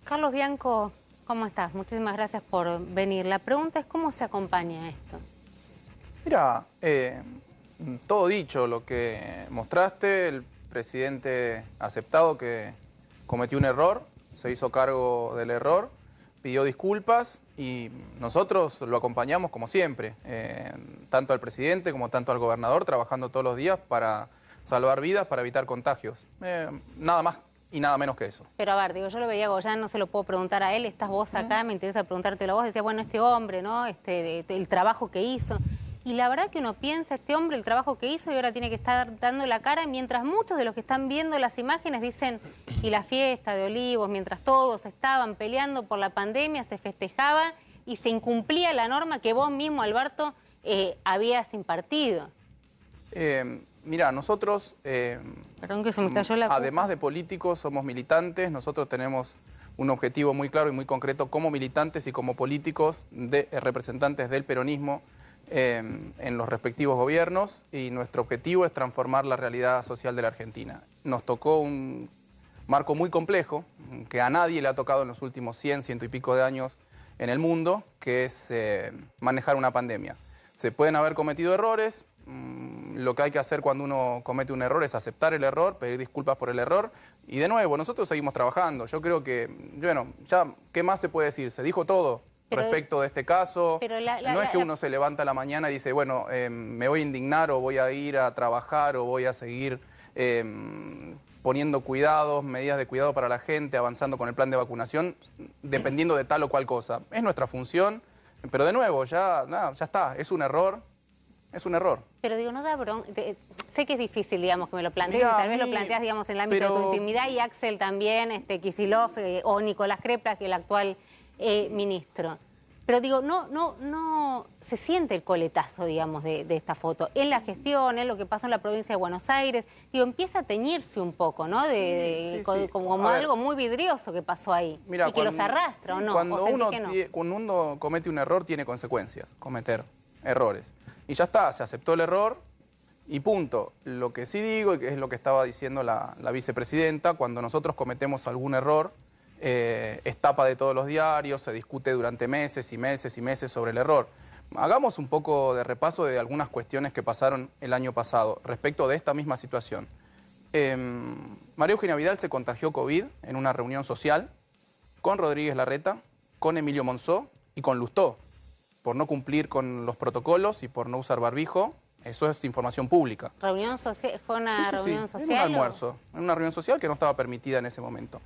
Carlos Bianco, ¿cómo estás? Muchísimas gracias por venir. La pregunta es ¿cómo se acompaña esto? Mira, todo dicho, lo que mostraste, el presidente ha aceptado que cometió un error, se hizo cargo del error, pidió disculpas y nosotros lo acompañamos como siempre, tanto al presidente como tanto al gobernador, trabajando todos los días para salvar vidas, para evitar contagios. Nada más y nada menos que eso. Pero a ver, digo, yo lo veía a Goyán, no se lo puedo preguntar a él, estás vos acá, me interesa preguntártelo a vos, decía, bueno, este hombre, ¿no? El trabajo que hizo. Y la verdad que uno piensa, este hombre, el trabajo que hizo y ahora tiene que estar dando la cara, mientras muchos de los que están viendo las imágenes dicen, y la fiesta de Olivos, mientras todos estaban peleando por la pandemia, se festejaba y se incumplía la norma que vos mismo, Alberto, habías impartido. Mira, nosotros, Perdón que se me cayó la además de políticos, somos militantes. Nosotros tenemos un objetivo muy claro y muy concreto como militantes y como políticos, representantes del peronismo en los respectivos gobiernos, y nuestro objetivo es transformar la realidad social de la Argentina. Nos tocó un marco muy complejo, que a nadie le ha tocado en los últimos 100 y pico de años en el mundo, que es manejar una pandemia. Se pueden haber cometido errores. Lo que hay que hacer cuando uno comete un error es aceptar el error, pedir disculpas por el error y de nuevo, nosotros seguimos trabajando. Yo creo que, bueno, ya, ¿qué más se puede decir? Se dijo todo respecto de este caso. No es que uno se levanta a la mañana y dice, bueno, me voy a indignar o voy a ir a trabajar o voy a seguir poniendo cuidados, medidas de cuidado para la gente, avanzando con el plan de vacunación, dependiendo de tal o cual cosa. Es nuestra función, pero de nuevo, ya está, es un error. Es un error. Pero digo, no da bronca. Sé que es difícil, digamos, que me lo plantees, y tal vez lo planteas, digamos, en el ámbito de tu intimidad, y Axel también, Kicillof, o Nicolás Creplas, que es el actual ministro. Pero digo, no se siente el coletazo, digamos, de esta foto. En la gestión, en lo que pasó en la provincia de Buenos Aires, digo, empieza a teñirse un poco, ¿no? Como algo muy vidrioso que pasó ahí. Mira, y que los arrastra, ¿o no? Cuando uno comete un error, tiene consecuencias, cometer errores. Y ya está, se aceptó el error y punto. Lo que sí digo, y que es lo que estaba diciendo la vicepresidenta, cuando nosotros cometemos algún error, es tapa de todos los diarios, se discute durante meses y meses y meses sobre el error. Hagamos un poco de repaso de algunas cuestiones que pasaron el año pasado respecto de esta misma situación. María Eugenia Vidal se contagió COVID en una reunión social con Rodríguez Larreta, con Emilio Monzó y con Lustó, por no cumplir con los protocolos y por no usar barbijo. Eso es información pública. ¿Reunión social? ¿Fue una reunión social? En un almuerzo, en una reunión social que no estaba permitida en ese momento.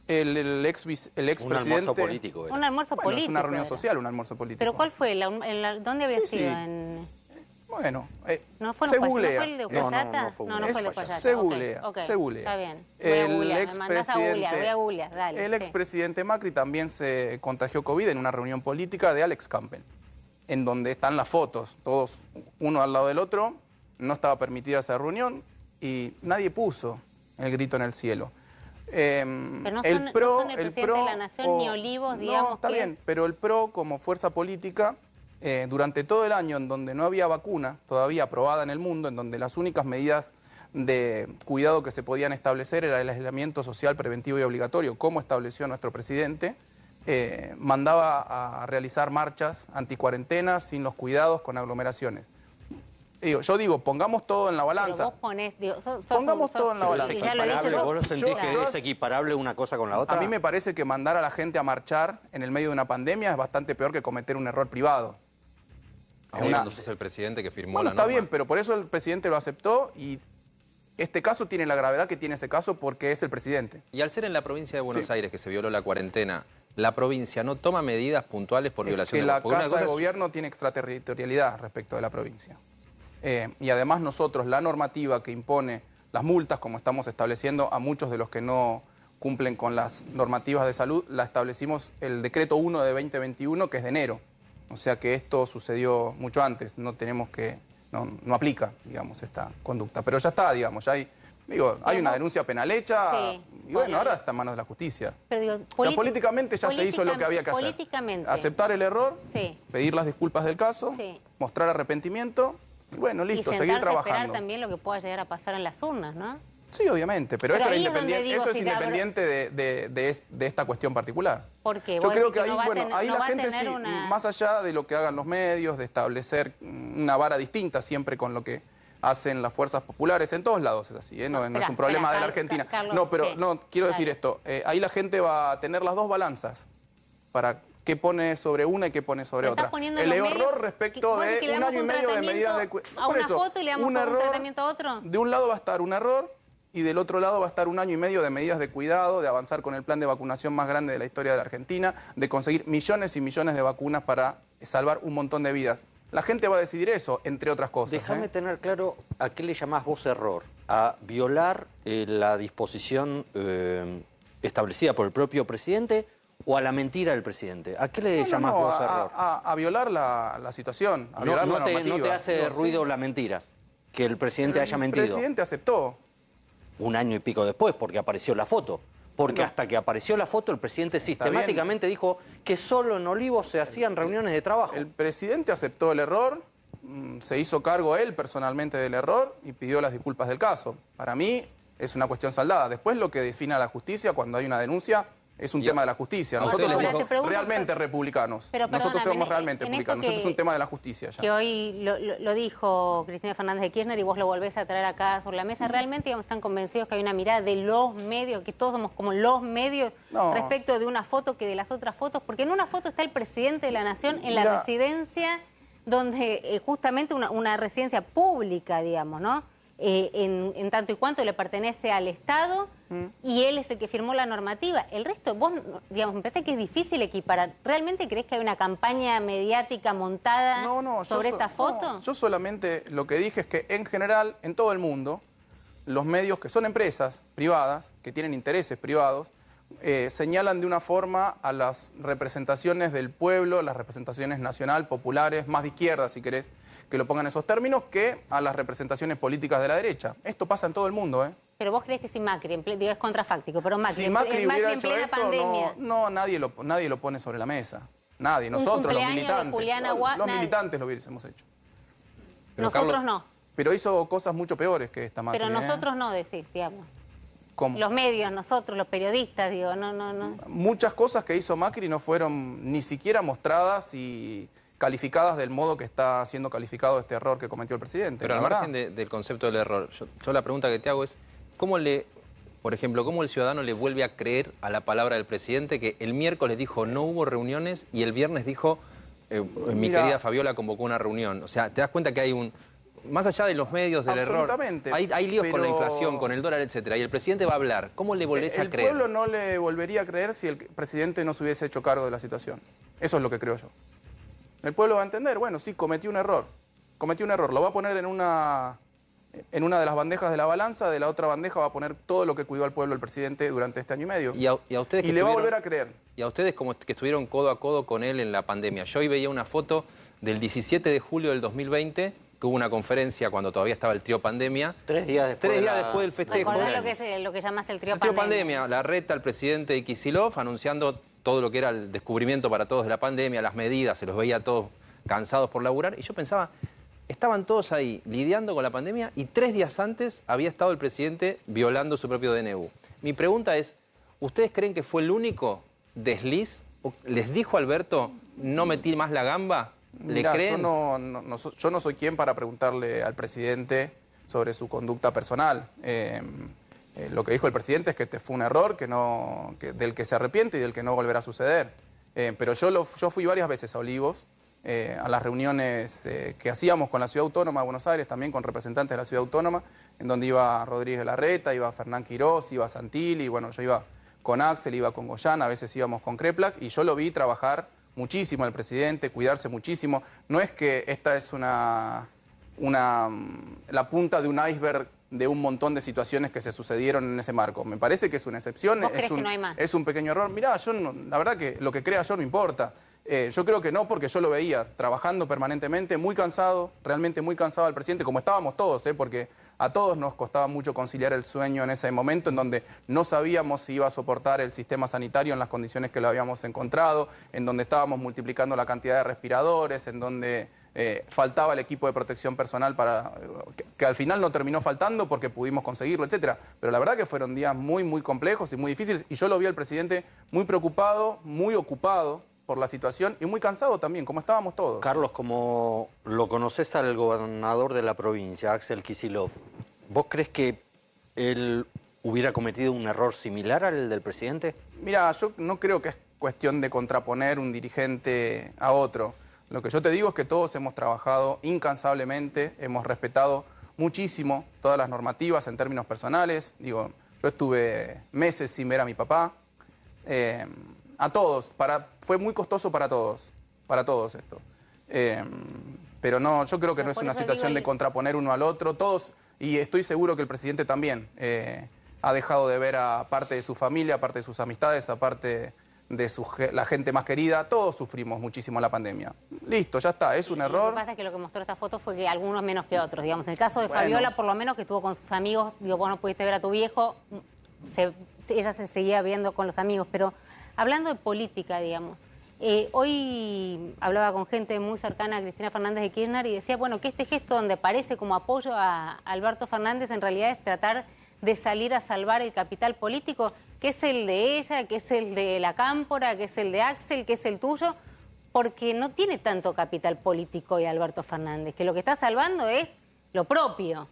El expresidente... Un almuerzo político. Un almuerzo político. Es una reunión social, un almuerzo político. ¿Pero cuál fue? ¿Dónde había sido? Bueno, se googlea. ¿No fue el de Uspallata? No fue el de Uspallata. Se googlea, se googlea. Está bien. Voy a googlear, dale. El expresidente Macri también se contagió COVID en una reunión política de Alex Campbell, en donde están las fotos, todos uno al lado del otro. No estaba permitida esa reunión y nadie puso el grito en el cielo. Pero no son el presidente de la Nación ni Olivos, digamos. No, está bien, pero el PRO como fuerza política, durante todo el año en donde no había vacuna todavía aprobada en el mundo, en donde las únicas medidas de cuidado que se podían establecer era el aislamiento social preventivo y obligatorio, como estableció nuestro presidente, mandaba a realizar marchas anticuarentenas sin los cuidados, con aglomeraciones. Yo digo, pongamos todo en la balanza. Pero vos ponés, pongamos todo en la balanza. Ya lo he dicho, ¿Vos lo sentís que es equiparable una cosa con la otra? A mí me parece que mandar a la gente a marchar en el medio de una pandemia es bastante peor que cometer un error privado. Cuando sos el presidente que firmó la norma. Está bien, pero por eso el presidente lo aceptó y este caso tiene la gravedad que tiene ese caso porque es el presidente. Y al ser en la provincia de Buenos Aires que se violó la cuarentena, ¿la provincia no toma medidas puntuales por violación de la cuarentena? La Casa de Gobierno tiene extraterritorialidad respecto de la provincia. Y además nosotros, la normativa que impone las multas, como estamos estableciendo a muchos de los que no cumplen con las normativas de salud, la establecimos el decreto 1 de 2021, que es de enero. O sea que esto sucedió mucho antes, no aplica, digamos, esta conducta. Pero ya está, digamos, ya hay una denuncia penal hecha, y bueno, ahora está en manos de la justicia. Pero digo, políticamente ya se hizo lo que había que hacer. Aceptar el error, pedir las disculpas del caso, mostrar arrepentimiento, y bueno, listo, seguir trabajando. Y esperar también lo que pueda llegar a pasar en las urnas, ¿no? Sí, obviamente, pero Pero eso, ahí es donde digo, eso es si independiente de esta cuestión particular. ¿Por qué? Yo Vos creo decís que ahí, no va a bueno, tener- ahí no la va a gente tener sí, una- más allá de lo que hagan los medios, de establecer una vara distinta siempre con lo que hacen las fuerzas populares, en todos lados es así, ¿eh? No es Esperá, un problema de la Carlos, Argentina. Carlos, No, pero sí, no, quiero decir dale. esto, ahí la gente va a tener las dos balanzas para qué pone sobre una y qué pone sobre Pero estás otra. poniendo El los error medios- respecto vos decís de que le un damos año y un medio de tratamiento medidas de a una foto y le damos un tratamiento a otro. De un lado va a estar un error y del otro lado va a estar un año y medio de medidas de cuidado, de avanzar con el plan de vacunación más grande de la historia de la Argentina, de conseguir millones y millones de vacunas para salvar un montón de vidas. La gente va a decidir eso, entre otras cosas. Déjame tener claro a qué le llamás vos error. ¿A violar la disposición establecida por el propio presidente o a la mentira del presidente? ¿A qué le llamás vos error? A violar la situación, a No, violar la no normativa. te hace No, ruido sí. la mentira, que el presidente haya mentido. El presidente aceptó. Un año y pico después, porque apareció la foto. Porque hasta que apareció la foto, el presidente sistemáticamente dijo que solo en Olivos se hacían reuniones de trabajo. El presidente aceptó el error, se hizo cargo él personalmente del error y pidió las disculpas del caso. Para mí es una cuestión saldada. Después lo que define a la justicia cuando hay una denuncia es un tema de la justicia. Nosotros Ahora, somos te pregunto, realmente republicanos. pero Nosotros perdóname, somos realmente en esto republicanos. Esto es un tema de la justicia ya. Que hoy lo dijo Cristina Fernández de Kirchner y vos lo volvés a traer acá sobre la mesa. ¿Realmente digamos, están convencidos que hay una mirada de los medios, que todos somos como los medios No. respecto de una foto que de las otras fotos? Porque en una foto está el presidente de la Nación en la Mira. residencia, donde justamente una residencia pública, digamos, ¿no? En tanto y cuanto le pertenece al Estado y él es el que firmó la normativa. El resto, vos, digamos, me parece que es difícil equiparar. ¿Realmente crees que hay una campaña mediática montada sobre esta foto? No, yo solamente lo que dije es que en general, en todo el mundo, los medios que son empresas privadas, que tienen intereses privados, señalan de una forma a las representaciones del pueblo, las representaciones nacional, populares, más de izquierda, si querés que lo pongan en esos términos, que a las representaciones políticas de la derecha. Esto pasa en todo el mundo, ¿eh? Pero vos crees que si Macri, digo, es contrafáctico, pero Macri, Si Macri hubiera en hecho plena esto, pandemia. nadie lo pone sobre la mesa. Nadie, nosotros, los cumpleaños de militantes. Juliana Los nadie. militantes lo hubiésemos hecho. Pero, Nosotros Carlos, no, Pero hizo cosas mucho peores que esta Macri. pero ¿eh? nosotros no decís, digamos. ¿Cómo? Los medios, nosotros, los periodistas, digo, no. Muchas cosas que hizo Macri no fueron ni siquiera mostradas y calificadas del modo que está siendo calificado este error que cometió el presidente. Pero la al verdad. margen del concepto del error, yo la pregunta que te hago es, por ejemplo, ¿cómo el ciudadano le vuelve a creer a la palabra del presidente que el miércoles dijo no hubo reuniones y el viernes dijo mi Mira, querida Fabiola convocó una reunión? O sea, te das cuenta que hay más allá de los medios, del error, Absolutamente, hay líos con la pero- inflación, con el dólar, etcétera, y el presidente va a hablar. ¿Cómo le volvés a El creer? pueblo no le volvería a creer si el presidente no se hubiese hecho cargo de la situación. Eso es lo que creo yo. El pueblo va a entender, bueno, sí, cometí un error. Lo va a poner en una de las bandejas de la balanza, de la otra bandeja va a poner todo lo que cuidó al pueblo el presidente durante este año y medio. Y a ustedes Y que le va a estuvieron- volver a creer. Y a ustedes como que estuvieron codo a codo con él en la pandemia. Yo hoy veía una foto del 17 de julio del 2020, que hubo una conferencia cuando todavía estaba el trío pandemia. 3 días después. 3 días después del festejo. Recordá lo que es lo que llamas el trío El trío pandemia. pandemia, la reta, el presidente de Kicillof anunciando todo lo que era el descubrimiento para todos de la pandemia, las medidas, se los veía todos cansados por laburar. Y yo pensaba, estaban todos ahí lidiando con la pandemia y 3 días antes había estado el presidente violando su propio DNU. Mi pregunta es, ¿ustedes creen que fue el único desliz? ¿Les dijo Alberto, no metí más la gamba? ¿Le Mirá, creen? yo no soy quien para preguntarle al presidente sobre su conducta personal. Lo que dijo el presidente es que este fue un error del que se arrepiente y del que no volverá a suceder. Pero yo fui varias veces a Olivos, a las reuniones que hacíamos con la Ciudad Autónoma de Buenos Aires, también con representantes de la Ciudad Autónoma, en donde iba Rodríguez Larreta, iba Fernán Quirós, iba Santilli, bueno, yo iba con Axel, iba con Goyán, a veces íbamos con Kreplak, y yo lo vi trabajar muchísimo al presidente, cuidarse muchísimo. No es que esta es la punta de un iceberg de un montón de situaciones que se sucedieron en ese marco. Me parece que es una excepción, ¿Vos crees que no hay más? es un pequeño error. Mirá, la verdad que lo que crea yo no importa. Yo creo que no, porque yo lo veía trabajando permanentemente, muy cansado, realmente muy cansado al presidente, como estábamos todos, porque a todos nos costaba mucho conciliar el sueño en ese momento, en donde no sabíamos si iba a soportar el sistema sanitario en las condiciones que lo habíamos encontrado, en donde estábamos multiplicando la cantidad de respiradores, en donde faltaba el equipo de protección personal que al final no terminó faltando porque pudimos conseguirlo, etcétera. Pero la verdad que fueron días muy, muy complejos y muy difíciles, y yo lo vi al presidente muy preocupado, muy ocupado por la situación y muy cansado también, como estábamos todos. Carlos, como lo conoces al gobernador de la provincia, Axel Kicillof, ¿vos crees que él hubiera cometido un error similar al del presidente? Mira, yo no creo que es cuestión de contraponer un dirigente a otro. Lo que yo te digo es que todos hemos trabajado incansablemente, hemos respetado muchísimo todas las normativas en términos personales. Digo, yo estuve meses sin ver a mi papá. A todos, fue muy costoso para todos esto. Pero no, yo creo que no es una situación de contraponer uno al otro. Todos, y estoy seguro que el presidente también ha dejado de ver a parte de su familia, a parte de sus amistades, a parte de la gente más querida. Todos sufrimos muchísimo la pandemia. Listo, ya está, es un error. Lo que pasa es que lo que mostró esta foto fue que algunos menos que otros. Digamos, en el caso de Fabiola, por lo menos, que estuvo con sus amigos, digo, vos no pudiste ver a tu viejo, ella se seguía viendo con los amigos. Pero hablando de política, digamos, hoy hablaba con gente muy cercana a Cristina Fernández de Kirchner y decía, bueno, que este gesto donde parece como apoyo a Alberto Fernández en realidad es tratar de salir a salvar el capital político, que es el de ella, que es el de la Cámpora, que es el de Axel, que es el tuyo, porque no tiene tanto capital político y Alberto Fernández, que lo que está salvando es lo propio.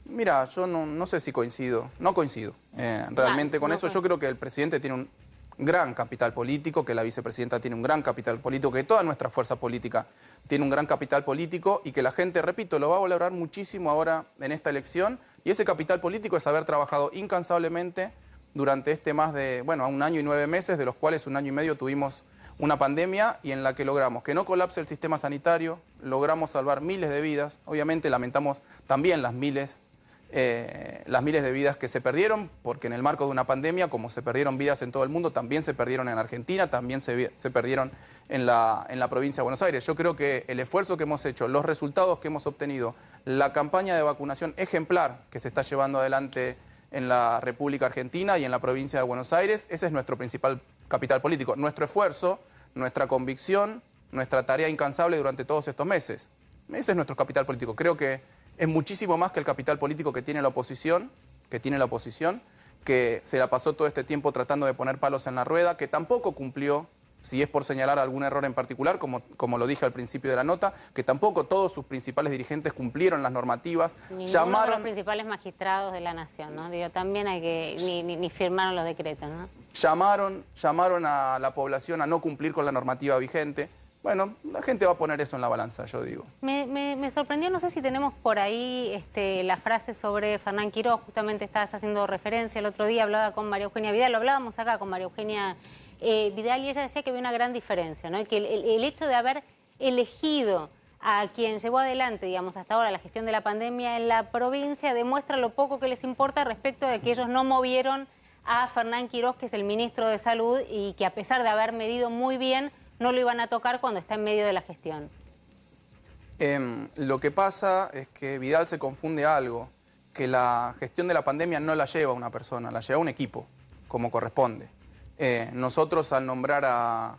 Mira, yo no sé si coincido, no coincido realmente con eso. Yo creo que el presidente tiene un gran capital político, que la vicepresidenta tiene un gran capital político, que toda nuestra fuerza política tiene un gran capital político y que la gente, repito, lo va a valorar muchísimo ahora en esta elección. Y ese capital político es haber trabajado incansablemente durante más de, a 1 año y 9 meses, de los cuales 1 año y medio tuvimos una pandemia y en la que logramos que no colapse el sistema sanitario, logramos salvar miles de vidas. Obviamente lamentamos también las miles de vidas que se perdieron, porque en el marco de una pandemia, como se perdieron vidas en todo el mundo, también se perdieron en Argentina, también se perdieron en la provincia de Buenos Aires. Yo creo que el esfuerzo que hemos hecho, los resultados que hemos obtenido, la campaña de vacunación ejemplar que se está llevando adelante en la República Argentina y en la provincia de Buenos Aires, ese es nuestro principal capital político, nuestro esfuerzo, nuestra convicción, nuestra tarea incansable durante todos estos meses. Ese es nuestro capital político. Creo que es muchísimo más que el capital político que tiene la oposición, que se la pasó todo este tiempo tratando de poner palos en la rueda, que tampoco cumplió, si es por señalar algún error en particular, como lo dije al principio de la nota, que tampoco todos sus principales dirigentes cumplieron las normativas. Ninguno de los principales magistrados de la nación, ¿no? Digo, también hay que, ni firmaron los decretos, ¿no? Llamaron a la población a no cumplir con la normativa vigente. Bueno, la gente va a poner eso en la balanza, yo digo. Me sorprendió, no sé si tenemos por ahí la frase sobre Fernán Quirós, justamente estabas haciendo referencia, el otro día hablaba con María Eugenia Vidal, lo hablábamos acá con María Eugenia Vidal y ella decía que había una gran diferencia, ¿no? Que el hecho de haber elegido a quien llevó adelante, digamos, hasta ahora la gestión de la pandemia en la provincia demuestra lo poco que les importa respecto de que ellos no movieron a Fernán Quirós, que es el ministro de Salud, y que a pesar de haber medido muy bien, no lo iban a tocar cuando está en medio de la gestión. Lo que pasa es que Vidal se confunde algo, que la gestión de la pandemia no la lleva una persona, la lleva un equipo, como corresponde. Nosotros al nombrar a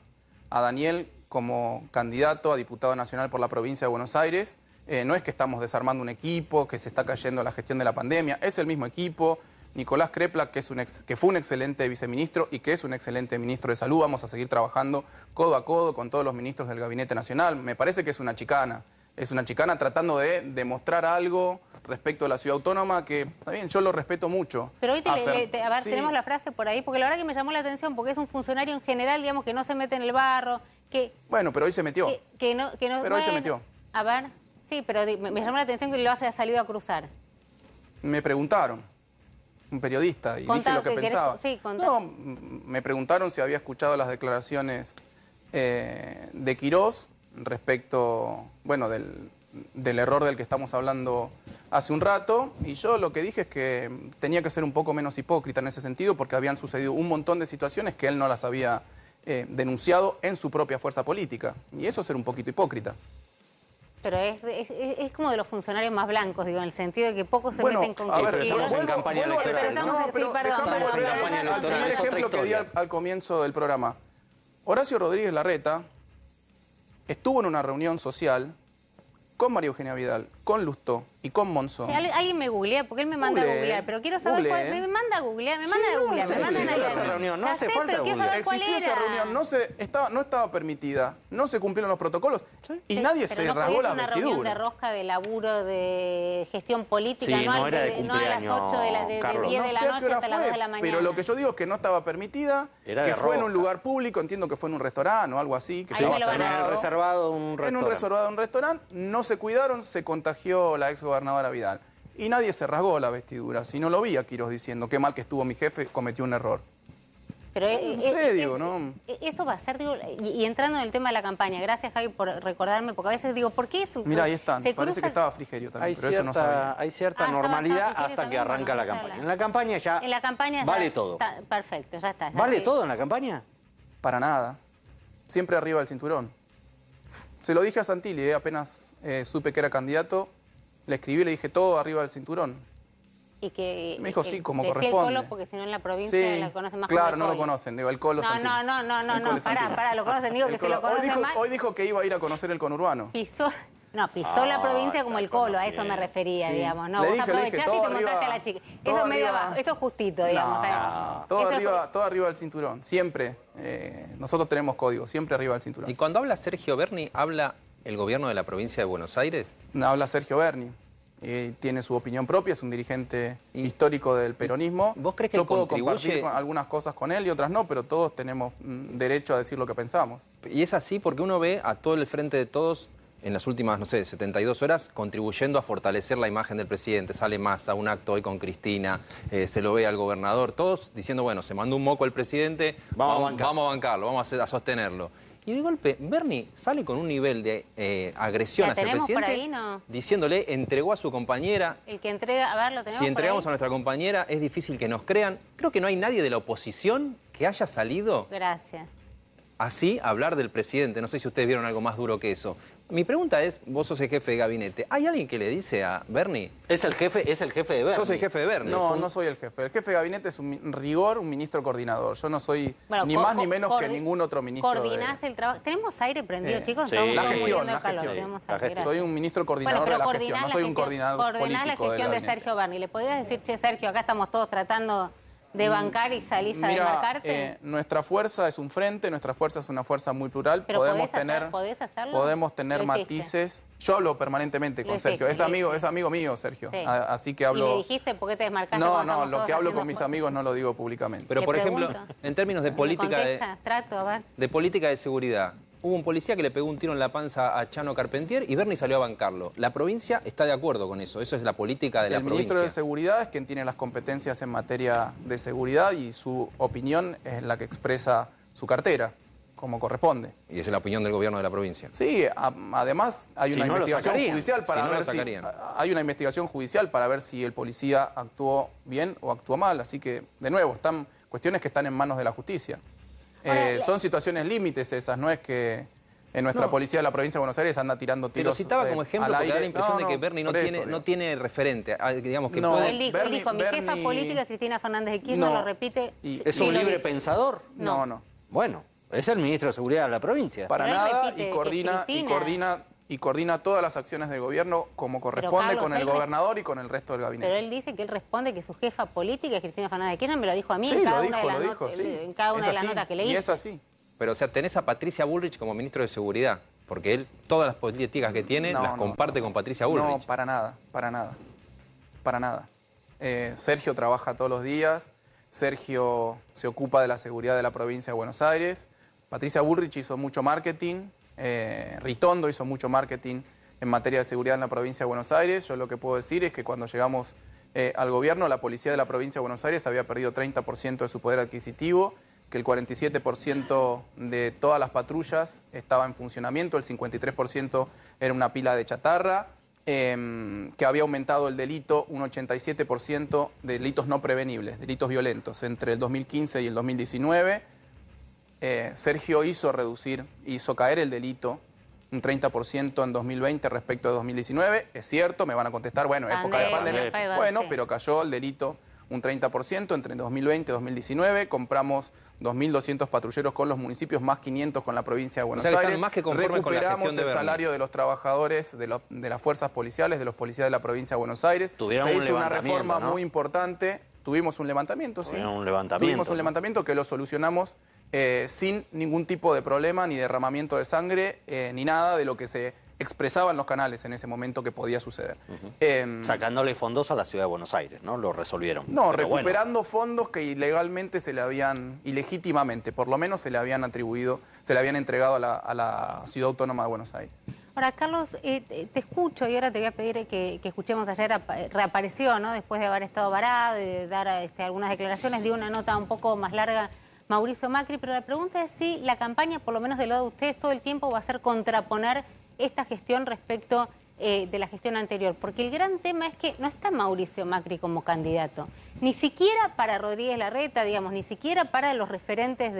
Daniel como candidato a diputado nacional por la provincia de Buenos Aires, no es que estamos desarmando un equipo, que se está cayendo la gestión de la pandemia, es el mismo equipo. Nicolás Crepla, que fue un excelente viceministro y que es un excelente ministro de Salud, vamos a seguir trabajando codo a codo con todos los ministros del Gabinete Nacional. Me parece que es una chicana tratando de demostrar algo respecto a la ciudad autónoma, que está bien, yo lo respeto mucho. Pero hoy sí. Tenemos la frase por ahí, porque la verdad que me llamó la atención, porque es un funcionario en general, digamos, que no se mete en el barro, que... Bueno, pero hoy se metió. Hoy se metió. A ver, sí, pero me llamó la atención que lo haya salido a cruzar. Me preguntaron, un periodista, y dije lo que pensaba. Sí, no, me preguntaron si había escuchado las declaraciones de Quirós respecto, del error del que estamos hablando hace un rato, y yo lo que dije es que tenía que ser un poco menos hipócrita en ese sentido, porque habían sucedido un montón de situaciones que él no las había denunciado en su propia fuerza política, y eso es ser un poquito hipócrita. Pero es como de los funcionarios más blancos, digo, en el sentido de que pocos se meten con... A ver, estamos en campaña electoral, ¿no? Sí, perdón. El primer ejemplo que di al comienzo del programa. Horacio Rodríguez Larreta estuvo en una reunión social con María Eugenia Vidal, con Lustó y con Monzón. Si alguien me googlea, porque él me manda a googlear, pero quiero saber cuál. Me manda a googlear, me manda a googlear, me mandan a esa reunión, no hace falta pero quiero saber cuál Existió era. esa reunión, no estaba permitida, no se cumplieron los protocolos y nadie se rasgó la una reunión de vestidura. rosca de laburo de gestión política, Sí, no, no era de no a las cumpleaños, 8 de 10 Carlos. de No la sé a qué noche hora hasta las 2 de fue, la mañana. pero lo que yo digo es que no estaba permitida, Era que de fue en un rosca. lugar público, entiendo que fue en un restaurante o algo así, que Ahí se me había lo van a En el cerrado. reservado un En un restaurante. reservado de un restaurante, no se cuidaron, se contagió la exgobernadora Vidal. Y nadie se rasgó la vestidura. Si no lo vi a Quiroz diciendo, qué mal que estuvo mi jefe, cometió un error. Pero No sé, digo, ¿no? Eso va a ser, digo, y entrando en el tema de la campaña, gracias Javi por recordarme, porque a veces digo, ¿por qué eso? Mira, ahí están. se Parece cruza- que estaba Frigerio también, Hay pero eso no sabía. cierta Ah, estaba normalidad Frigerio hasta que también, arranca bueno, la vamos a campaña. hablar. En la campaña ya En la campaña ya vale todo. está perfecto, ya está. ¿Vale todo en la campaña? Para nada. Siempre arriba del cinturón. Se lo dije a Santilli, apenas supe que era candidato, le escribí y le dije todo arriba del cinturón. Y que, Me dijo, sí, como decía corresponde. el Colo, porque si no en la provincia Sí, la conocen más claro, como el no lo Colo. conocen, digo, el Colo No, Santilli. no, El Colo Santilli. pará, lo conocen, digo El que se lo Colo- conocen más. Hoy dijo que iba a ir a conocer el conurbano. Pisó la provincia como el está Colo, a eso conocido. me refería, Sí. digamos. No, Le vos dije, aprovechaste y todo te montaste arriba, a la chica. todo Eso es medio arriba. abajo, eso es justito, digamos. No, todo arriba del cinturón, siempre. Nosotros tenemos código, siempre arriba del cinturón. Y cuando habla Sergio Berni, ¿habla el gobierno de la provincia de Buenos Aires? Habla Sergio Berni. Tiene su opinión propia, es un dirigente histórico del peronismo. ¿Vos crees que Yo él puedo contribuye? compartir algunas cosas con él y otras no, pero todos tenemos derecho a decir lo que pensamos. Y es así porque uno ve a todo el Frente de Todos en las últimas, no sé, 72 horas contribuyendo a fortalecer la imagen del presidente. Sale Massa, un acto hoy con Cristina, se lo ve al gobernador, todos diciendo, bueno, se mandó un moco el presidente, vamos a bancarlo, vamos a sostenerlo. Y de golpe, Berni sale con un nivel de agresión ¿La hacia el tenemos por presidente, ahí, no? diciéndole, entregó a su compañera. El que entrega, a ver, lo tenemos Si entregamos a por ahí. nuestra compañera, es difícil que nos crean. Creo que no hay nadie de la oposición que haya salido Gracias. así a hablar del presidente. No sé si ustedes vieron algo más duro que eso. Mi pregunta es, vos sos el jefe de gabinete. ¿Hay alguien que le dice a Berni? Es el jefe de Berni. Sos el jefe de Berni. No soy el jefe. El jefe de gabinete es un rigor, un ministro coordinador. Yo no soy Bueno, ni más ni menos que ningún otro ministro. Coordinás el trabajo. ¿Tenemos aire prendido, chicos? sí. Estamos La todos gestión, muriendo de la calor. gestión. Tenemos La aire, gestión. Soy gracias. un ministro coordinador de la gestión, no soy un coordinador coordinás político la del gestión de gabinete. Sergio Berni. ¿Le podías decir, che, Sergio, acá estamos todos tratando de bancar y salís a desmarcarte? Nuestra fuerza es un frente, nuestra fuerza es una fuerza muy plural. Pero podemos ¿podés hacerlo? podemos tener Lo hiciste. matices. Yo hablo permanentemente Lo con Sergio. hiciste, Es amigo mío, Sergio. Sí. Así que ¿Y hablo. le dijiste por qué te desmarcaste? No, cuando no, estamos lo todos que hablo haciendo con mis fuerza? amigos no lo digo públicamente. Pero, Le por ejemplo, pregunto. en términos de ¿Me política contesta? Trato, a ver. de política de seguridad, hubo un policía que le pegó un tiro en la panza a Chano Carpentier y Berni salió a bancarlo. La provincia está de acuerdo con eso. Eso es la política de la El provincia. ministro de Seguridad es quien tiene las competencias en materia de seguridad y su opinión es la que expresa su cartera, como corresponde. Y esa es la opinión del gobierno de la provincia. Sí, además hay Si una no, lo investigación sacarían. judicial para Si no, lo ver si sacarían. hay una investigación judicial para ver si el policía actuó bien o actuó mal. Así que, de nuevo, están cuestiones que están en manos de la justicia. Ahora, Son situaciones límites esas, no es que en nuestra policía de la provincia de Buenos Aires anda tirando Pero tiros citaba como ejemplo al porque da la aire. impresión de que Berni no por eso, tiene, digo. no tiene referente. Digamos que No, puede... Él dijo, mi jefa Berni- política es Cristina Fernández de Kirchner, No. lo repite. Y- ¿Es sí un lo libre dice. pensador? No. Bueno, es el ministro de Seguridad de la provincia. Para Pero él nada, repite y que coordina, y coordina todas las acciones del gobierno como corresponde Carlos, con el él gobernador y con el resto del gabinete. Pero él dice que él responde que su jefa política es Cristina Fernández de Kirchner, me lo dijo a mí en Sí, cada lo una de las dijo, notas, sí. en cada una Es de las así, notas que leí. Y es así. Pero, o sea, tenés a Patricia Bullrich como ministro de Seguridad, porque él todas las políticas que tiene No, las no, comparte con Patricia Bullrich. No, para nada. Sergio trabaja todos los días, Sergio se ocupa de la seguridad de la provincia de Buenos Aires, Patricia Bullrich hizo mucho marketing, Ritondo hizo mucho marketing en materia de seguridad en la provincia de Buenos Aires. Yo lo que puedo decir es que cuando llegamos al gobierno, la policía de la provincia de Buenos Aires había perdido 30% de su poder adquisitivo, que el 47% de todas las patrullas estaba en funcionamiento, el 53% era una pila de chatarra, que había aumentado el delito un 87% de delitos no prevenibles, delitos violentos, entre el 2015 y el 2019. Sergio hizo caer el delito un 30% en 2020 respecto de 2019. Es cierto, me van a contestar, bueno, época de Pandemia, pandemia. Bueno, sí. pero cayó el delito un 30% entre 2020 y 2019. Compramos 2.200 patrulleros con los municipios, más 500 con la provincia de Buenos sea que están Aires. más que conformes con la Recuperamos gestión de el Bernie. salario de los trabajadores de las fuerzas policiales, de los policías de la provincia de Buenos Aires. Tuvieron Se un hizo una levantamiento, reforma ¿no? muy importante. Tuvimos un levantamiento, sí. Tuvieron un levantamiento, Tuvimos un ¿no? levantamiento que lo solucionamos sin ningún tipo de problema, ni derramamiento de sangre, ni nada de lo que se expresaba en los canales en ese momento que podía suceder. Sacándole fondos a la ciudad de Buenos Aires, ¿no? Lo resolvieron. No, Pero recuperando fondos que ilegalmente se le habían, ilegítimamente, por lo menos se le habían atribuido, se le habían entregado a la Ciudad Autónoma de Buenos Aires. Ahora, Carlos, te escucho y ahora te voy a pedir que escuchemos ayer, reapareció, ¿no? Después de haber estado varado y de dar algunas declaraciones, dio una nota un poco más larga Mauricio Macri, pero la pregunta es si la campaña, por lo menos del lado de ustedes, todo el tiempo va a ser contraponer esta gestión respecto de la gestión anterior, porque el gran tema es que no está Mauricio Macri como candidato, ni siquiera para Rodríguez Larreta, digamos, ni siquiera para los referentes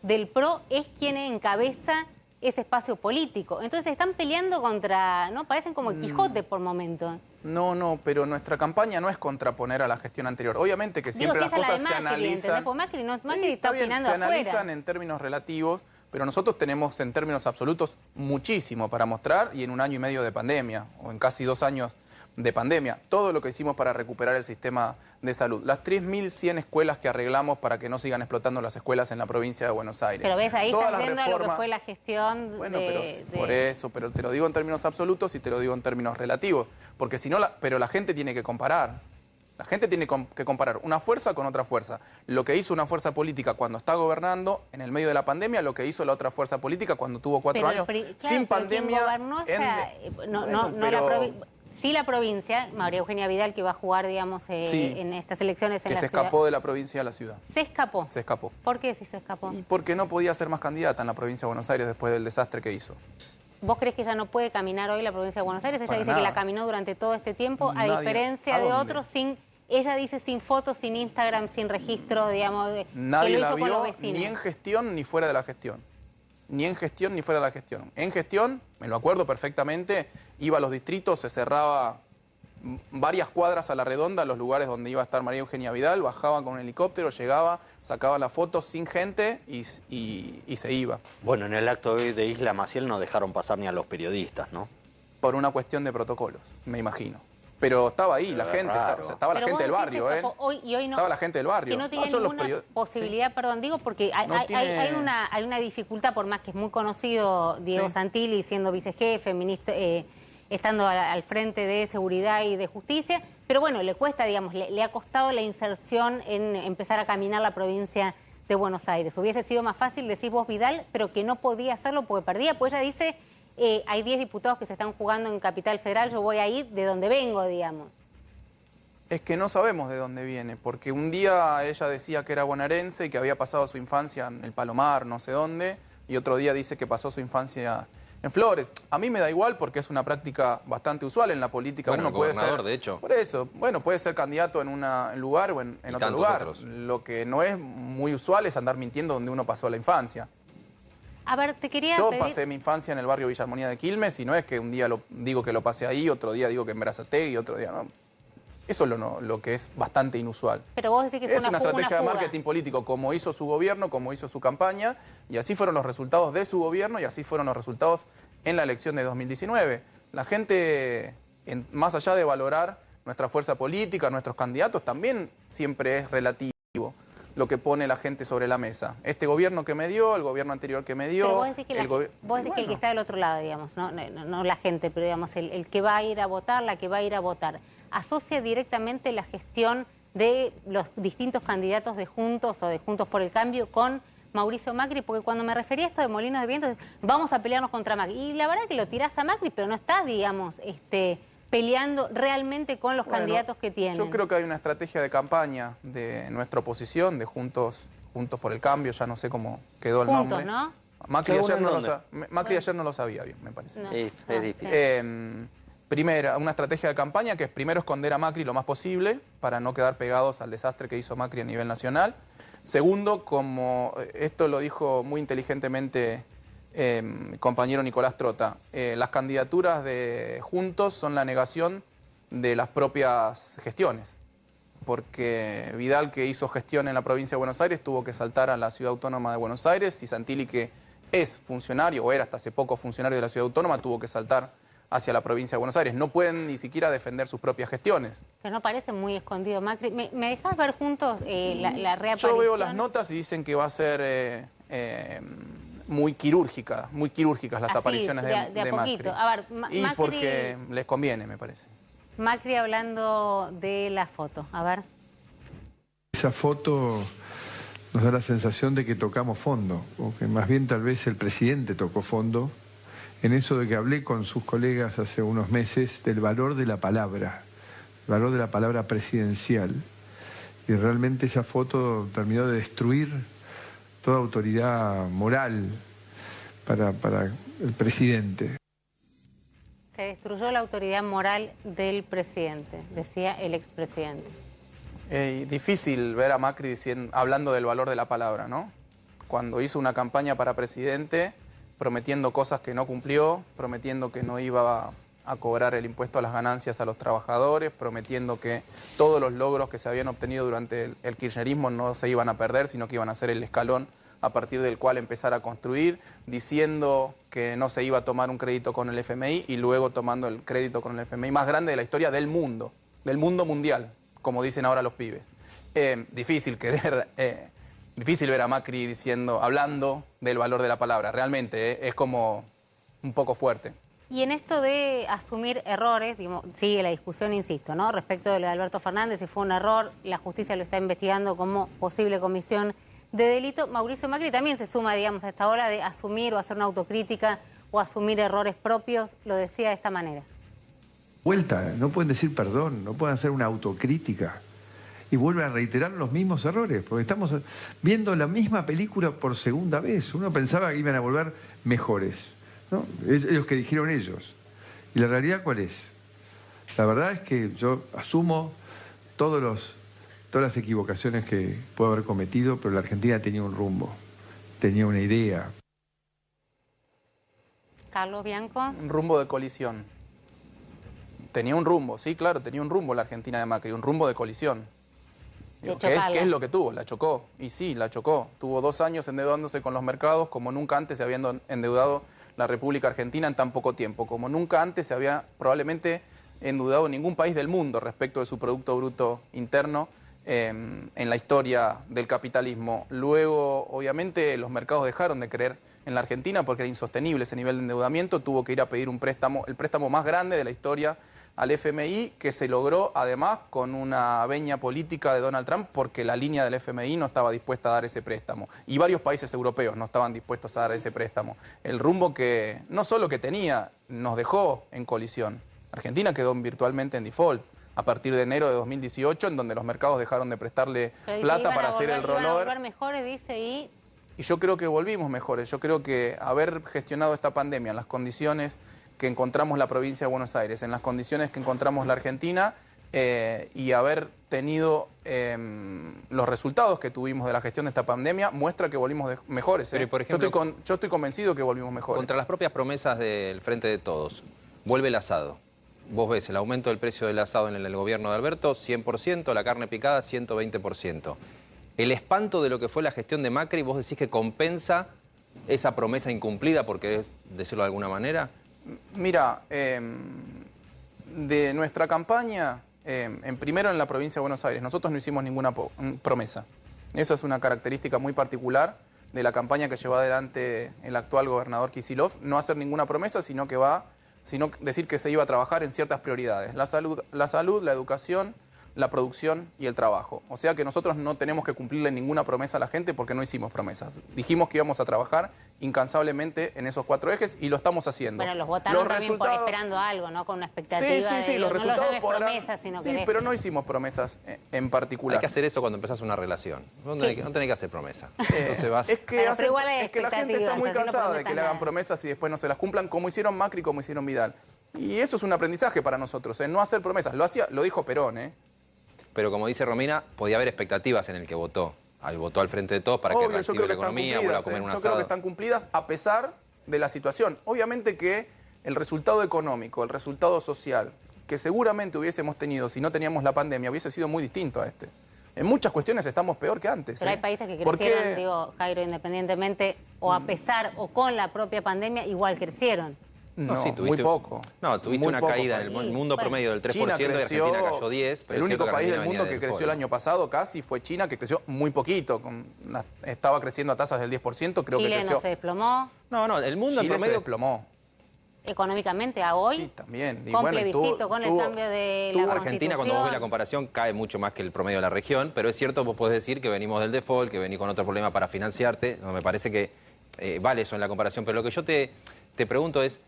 del PRO es quien encabeza ese espacio político. Entonces están peleando contra, ¿no? Parecen como el Quijote por momento. No, pero nuestra campaña no es contraponer a la gestión anterior. Obviamente que siempre Digo, si las es a la cosas de se Macri, analizan. ¿entendés? Porque Macri Sí, está bien, opinando se afuera. analizan en términos relativos, pero nosotros tenemos en términos absolutos muchísimo para mostrar y en un año y medio de pandemia, o en casi 2 años de pandemia, todo lo que hicimos para recuperar el sistema de salud. Las 3.100 escuelas que arreglamos para que no sigan explotando las escuelas en la provincia de Buenos Aires. Pero ves, ahí Todas estás las yendo a lo que reformas- fue la gestión Bueno, de... por eso, pero te lo digo en términos absolutos y te lo digo en términos relativos, porque si no, pero la gente tiene que comparar. La gente tiene que comparar una fuerza con otra fuerza. Lo que hizo una fuerza política cuando está gobernando en el medio de la pandemia, lo que hizo la otra fuerza política cuando tuvo 4 años claro, sin pero quien pandemia. gobernó Bueno, pero- sí la provincia, María Eugenia Vidal, que va a jugar, digamos, Sí, en estas elecciones en que la se ciudad. escapó de la provincia a la ciudad. Se escapó. Se escapó. ¿Por qué si se escapó? Y porque no podía ser más candidata en la provincia de Buenos Aires después del desastre que hizo. ¿Vos crees que ella no puede caminar hoy la provincia de Buenos Aires? Ella Para dice nada. que la caminó durante todo este tiempo, a Nadie. diferencia ¿A de dónde? otros, ella dice sin fotos, sin Instagram, sin registro, digamos, que Nadie lo la hizo con los vio vecinos. ni en gestión ni fuera de la gestión. Ni en gestión ni fuera de la gestión. En gestión, me lo acuerdo perfectamente, iba a los distritos, se cerraba varias cuadras a la redonda, los lugares donde iba a estar María Eugenia Vidal, bajaba con un helicóptero, llegaba, sacaba la foto sin gente y se iba. Bueno, en el acto de Isla Maciel no dejaron pasar ni a los periodistas, ¿no? Por una cuestión de protocolos, me imagino. Pero estaba ahí la Pero gente, raro. estaba la Pero gente del vos barrio, decís ¿eh? que hoy no, Estaba la gente del barrio. que no tenía son los ninguna period- posibilidad, perdón, digo, porque hay, No hay- tiene- hay una dificultad, por más que es muy conocido Diego Sí. Santilli siendo vicejefe, ministro, estando al frente de Seguridad y de Justicia, pero bueno, le cuesta, digamos, le ha costado la inserción en empezar a caminar la provincia de Buenos Aires. Hubiese sido más fácil, decís vos, Vidal, pero que no podía hacerlo porque perdía, pues ella dice, hay 10 diputados que se están jugando en Capital Federal, yo voy a ir de donde vengo, digamos. Es que no sabemos de dónde viene, porque un día ella decía que era bonaerense y que había pasado su infancia en el Palomar, no sé dónde, y otro día dice que pasó su infancia en Flores. A mí me da igual porque es una práctica bastante usual en la política. Bueno, Uno el puede gobernador, ser, de hecho. Por eso, bueno, puede ser candidato en un lugar o en Y otro tantos lugar. otros. Lo que no es muy usual es andar mintiendo donde uno pasó la infancia. A ver, te quería Yo pedir... pasé mi infancia en el barrio Villa Armonía de Quilmes y no es que un día digo que lo pasé ahí, otro día digo que en Berazategui, otro día no. Eso es lo que es bastante inusual. Pero vos decís que fue Es una fuga, estrategia de fuga. marketing político, como hizo su gobierno, como hizo su campaña, y así fueron los resultados de su gobierno y así fueron los resultados en la elección de 2019. La gente, más allá de valorar nuestra fuerza política, nuestros candidatos, también siempre es relativo lo que pone la gente sobre la mesa. Este gobierno que me dio, el gobierno anterior que me dio... Pero vos decís que, vos decís que el que Bueno. está del otro lado, digamos, no la gente, pero digamos, el que va a ir a votar, la que va a ir a votar, asocia directamente la gestión de los distintos candidatos de Juntos o de Juntos por el Cambio con Mauricio Macri, porque cuando me refería a esto de Molinos de Viento, vamos a pelearnos contra Macri. Y la verdad que lo tirás a Macri, pero no estás, digamos, peleando realmente con los Bueno, candidatos que tienen. Yo creo que hay una estrategia de campaña de nuestra oposición, de Juntos por el Cambio, ya no sé cómo quedó el Juntos, nombre. ¿no? Macri, ¿Cada uno ayer en no, dónde? Macri ayer no lo sabía bien, me parece. No. Es Ah, difícil. Primera, una estrategia de campaña que es primero esconder a Macri lo más posible para no quedar pegados al desastre que hizo Macri a nivel nacional. Segundo, como esto lo dijo muy inteligentemente mi compañero Nicolás Trota, las candidaturas de Juntos son la negación de las propias gestiones. porque Vidal, que hizo gestión en la provincia de Buenos Aires, tuvo que saltar a la Ciudad Autónoma de Buenos Aires, y Santilli, que es funcionario, o era hasta hace poco funcionario de la Ciudad Autónoma, tuvo que saltar hacia la provincia de Buenos Aires. No pueden ni siquiera defender sus propias gestiones. Pero no parece muy escondido, Macri. ¿Me dejás ver juntos la reaparición? Yo veo las notas y dicen que va a ser muy quirúrgicas las Así, apariciones de a poquito. Macri. A ver, Y Macri, porque les conviene, me parece. Macri hablando de la foto. A ver. Esa foto nos da la sensación de que tocamos fondo, o que más bien tal vez el presidente tocó fondo, en eso de que hablé con sus colegas hace unos meses del valor de la palabra, el valor de la palabra presidencial. Y realmente esa foto terminó de destruir toda autoridad moral para el presidente. Se destruyó la autoridad moral del presidente, decía el expresidente. Difícil ver a Macri hablando del valor de la palabra, ¿no? Cuando hizo una campaña para presidente, prometiendo cosas que no cumplió, prometiendo que no iba a cobrar el impuesto a las ganancias a los trabajadores, prometiendo que todos los logros que se habían obtenido durante el kirchnerismo no se iban a perder, sino que iban a ser el escalón a partir del cual empezar a construir, diciendo que no se iba a tomar un crédito con el FMI y luego tomando el crédito con el FMI más grande de la historia del mundo mundial, como dicen ahora los pibes. Difícil ver a Macri hablando del valor de la palabra, realmente es como un poco fuerte. Y en esto de asumir errores, sigue la discusión, insisto, ¿no? Respecto de lo de Alberto Fernández, si fue un error, la justicia lo está investigando como posible comisión de delito. Mauricio Macri también se suma, digamos, a esta hora de asumir o hacer una autocrítica o asumir errores propios, lo decía de esta manera. Vuelta, no pueden decir perdón, no pueden hacer una autocrítica y vuelven a reiterar los mismos errores, porque estamos viendo la misma película por segunda vez. Uno pensaba que iban a volver mejores, ¿no? Es lo que dijeron ellos. ¿Y la realidad cuál es? La verdad es que yo asumo todas las equivocaciones que puedo haber cometido, pero la Argentina tenía un rumbo, tenía una idea. Carlos Bianco. Un rumbo de colisión. Tenía un rumbo, sí, claro, tenía un rumbo la Argentina de Macri, un rumbo de colisión. ¿Qué es lo que tuvo? La chocó. Y sí, la chocó. Tuvo 2 años endeudándose con los mercados como nunca antes se había endeudado la República Argentina en tan poco tiempo, como nunca antes se había probablemente endeudado ningún país del mundo respecto de su Producto Bruto Interno en la historia del capitalismo. Luego, obviamente, los mercados dejaron de creer en la Argentina porque era insostenible ese nivel de endeudamiento. Tuvo que ir a pedir un préstamo, el préstamo más grande de la historia, al FMI, que se logró además con una veña política de Donald Trump porque la línea del FMI no estaba dispuesta a dar ese préstamo. Y varios países europeos no estaban dispuestos a dar ese préstamo. El rumbo que no solo que tenía, nos dejó en colisión. Argentina quedó virtualmente en default a partir de enero de 2018, en donde los mercados dejaron de prestarle plata para hacer el rollover. Iban a volver mejores, dice, y yo creo que volvimos mejores. Yo creo que haber gestionado esta pandemia en las condiciones que encontramos la provincia de Buenos Aires, en las condiciones que encontramos la Argentina, y haber tenido los resultados que tuvimos de la gestión de esta pandemia, muestra que volvimos mejores. Pero, por ejemplo, yo estoy convencido que volvimos mejores. Contra las propias promesas del Frente de Todos, vuelve el asado. Vos ves el aumento del precio del asado en el gobierno de Alberto, 100%, la carne picada, 120%. El espanto de lo que fue la gestión de Macri, vos decís que compensa esa promesa incumplida, porque decirlo de alguna manera. Mira, de nuestra campaña, primero en la provincia de Buenos Aires, nosotros no hicimos ninguna promesa. Esa es una característica muy particular de la campaña que llevó adelante el actual gobernador Kicillof, no hacer ninguna promesa, sino decir que se iba a trabajar en ciertas prioridades: la salud, la educación, la producción y el trabajo. O sea que nosotros no tenemos que cumplirle ninguna promesa a la gente porque no hicimos promesas. Dijimos que íbamos a trabajar incansablemente en esos 4 ejes y lo estamos haciendo. Bueno, los votaron también por esperando algo, ¿no? Con una expectativa. Sí, los resultados no promesas, sino sí, que pero no hicimos promesas en particular. Hay que hacer eso cuando empezás una relación. No tenés que hacer promesa. Entonces vas... Es que la gente está muy así no cansada de que le hagan nada. promesas y después no se las cumplan, como hicieron Macri, como hicieron Vidal. Y eso es un aprendizaje para nosotros, no hacer promesas. Lo dijo Perón, Pero como dice Romina, podía haber expectativas en el que votó. Votó al Frente de Todos para que reactive la economía, vuelva a comer un asado. Yo creo que están cumplidas a pesar de la situación. Obviamente que el resultado económico, el resultado social, que seguramente hubiésemos tenido si no teníamos la pandemia hubiese sido muy distinto a este. En muchas cuestiones estamos peor que antes. Pero hay países que crecieron, digo, Jairo, independientemente, o a pesar o con la propia pandemia, igual crecieron. No, sí, muy poco. No, tuviste una caída en el mundo promedio del 3% China y creció, Argentina cayó 10%. El único país del mundo que creció el año pasado casi fue China, que creció muy poquito. Estaba creciendo a tasas del 10%, creo que creció. Chile no se desplomó. No, el mundo en Chile se promedio desplomó. Económicamente a hoy, Sí, también. Y con bueno, plebiscito, con el cambio de la Argentina, cuando vos ves la comparación, cae mucho más que el promedio de la región, pero es cierto, vos podés decir que venimos del default, que venís con otro problema para financiarte. No, me parece que vale eso en la comparación, pero lo que yo te pregunto es,